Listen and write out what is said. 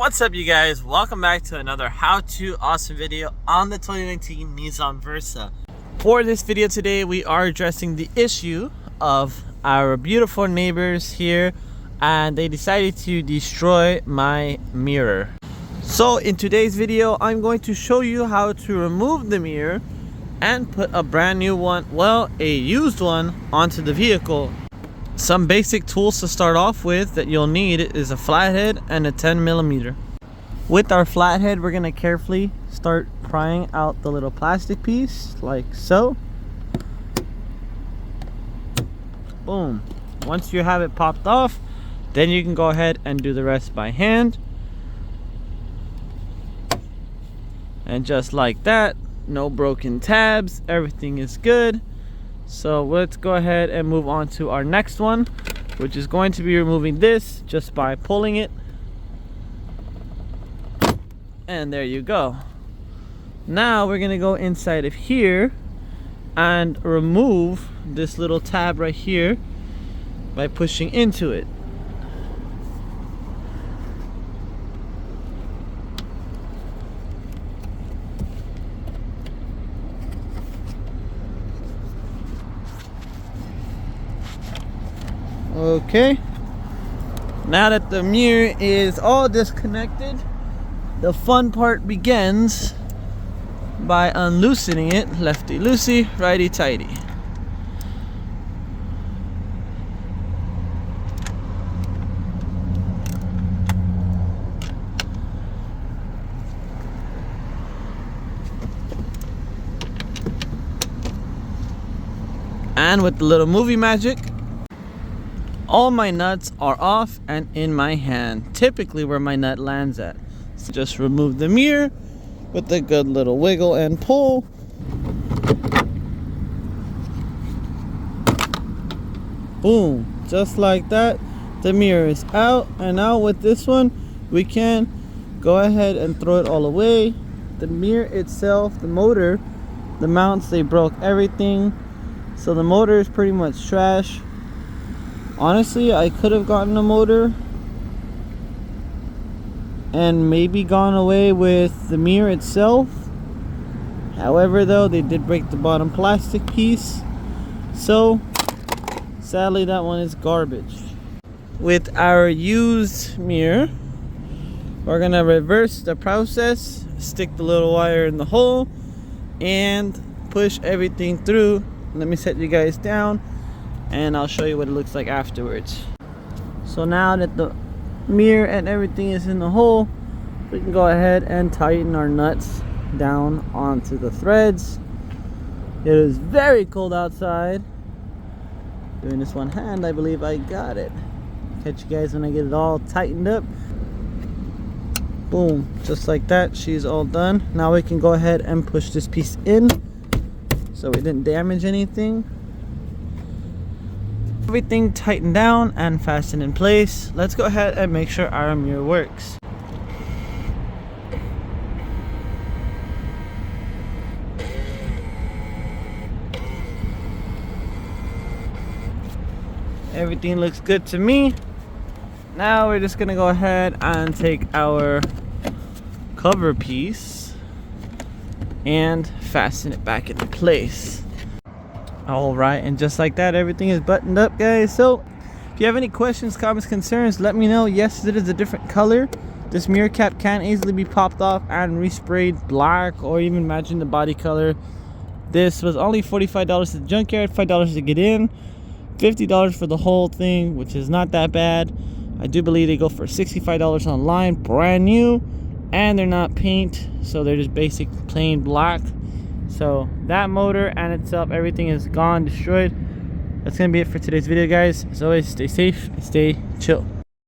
What's up, you guys? Welcome back to another how-to awesome video on the 2019 Nissan Versa. For this video today, we are addressing the issue of our beautiful neighbors here, and they decided to destroy my mirror. So in today's video, I'm going to show you how to remove the mirror and put a brand new one, well, a used one, onto the vehicle. Some basic tools to start off with that you'll need is a flathead and a 10mm. With our flathead, we're gonna carefully start prying out the little plastic piece like so. Boom. Once you have it popped off, then you can go ahead and do the rest by hand. And just like that, no broken tabs, everything is good. So let's go ahead and move on to our next one, which is going to be removing this just by pulling it. And there you go. Now we're gonna go inside of here and remove this little tab right here by pushing into it. Okay, now that the mirror is all disconnected, the fun part begins by unloosening it. Lefty loosey, righty tighty. And with the little movie magic, all my nuts are off and in my hand, typically where my nut lands at. So just remove the mirror with a good little wiggle and pull. Boom, just like that, the mirror is out. And now with this one, we can go ahead and throw it all away. The mirror itself, the motor, the mounts, they broke everything. So the motor is pretty much trash. Honestly, I could have gotten a motor and maybe gone away with the mirror itself. However, though, they did break the bottom plastic piece, so sadly that one is garbage. With our used mirror, we're gonna reverse the process, stick the little wire in the hole and push everything through. Let me set you guys down and I'll show you what it looks like afterwards. So now that the mirror and everything is in the hole, we can go ahead and tighten our nuts down onto the threads. It is very cold outside. Doing this one hand, I believe I got it. Catch you guys when I get it all tightened up. Boom, just like that, she's all done. Now we can go ahead and push this piece in so we didn't damage anything. Everything tightened down and fastened in place. Let's go ahead and make sure our mirror works. Everything looks good to me. Now we're just gonna go ahead and take our cover piece and fasten it back into place. All right, and just like that, everything is buttoned up, guys. So if you have any questions, comments, concerns, let me know. Yes, it is a different color. This mirror cap can easily be popped off and resprayed black, or even matching the body color. This was only $45 at the junkyard, $5 to get in, $50 for the whole thing, which is not that bad. I do believe they go for $65 online, brand new, and they're not paint, so they're just basic plain black. So that motor and itself, everything is gone, destroyed. That's gonna be it for today's video, guys. As always, stay safe and stay chill.